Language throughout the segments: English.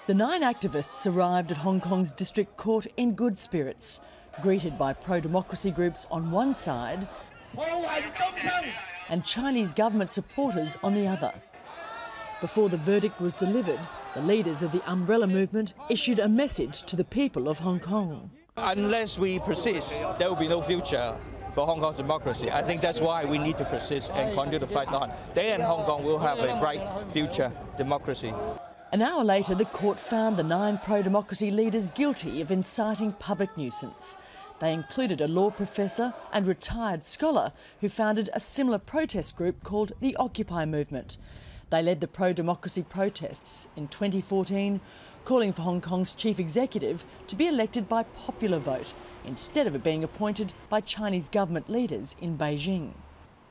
The 9 activists arrived at Hong Kong's district court in good spirits, greeted by pro-democracy groups on one side and Chinese government supporters on the other. Before the verdict was delivered, the leaders of the umbrella movement issued a message to the people of Hong Kong. Unless we persist, there will be no future for Hong Kong's democracy. I think that's why we need to persist and continue to fight on. They and Hong Kong will have a bright future democracy. An hour later, the court found the 9 pro-democracy leaders guilty of inciting public nuisance. They included a law professor and retired scholar who founded a similar protest group called the Occupy Movement. They led the pro-democracy protests in 2014, calling for Hong Kong's chief executive to be elected by popular vote instead of it being appointed by Chinese government leaders in Beijing.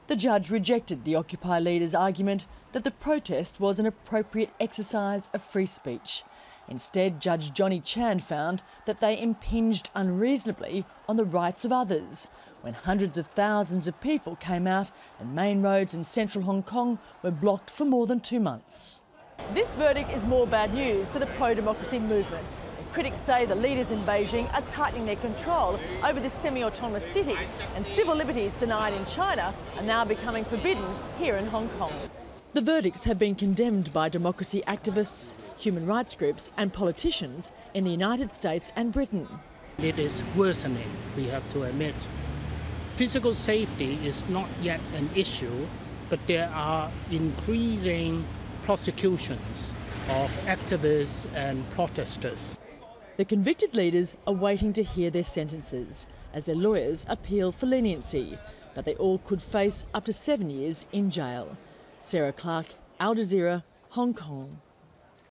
The judge rejected the Occupy leaders' argument that the protest was an appropriate exercise of free speech. Instead, Judge Johnny Chan found that they impinged unreasonably on the rights of others when hundreds of thousands of people came out and main roads in central Hong Kong were blocked for more than 2 months. This verdict is more bad news for the pro-democracy movement. Critics say the leaders in Beijing are tightening their control over this semi-autonomous city, and civil liberties denied in China are now becoming forbidden here in Hong Kong. The verdicts have been condemned by democracy activists, human rights groups and politicians in the United States and Britain. It is worsening, we have to admit. Physical safety is not yet an issue, but there are increasing prosecutions of activists and protesters. The convicted leaders are waiting to hear their sentences as their lawyers appeal for leniency, but they all could face up to 7 years in jail. Clarke, Al Jazeera, Hong Kong.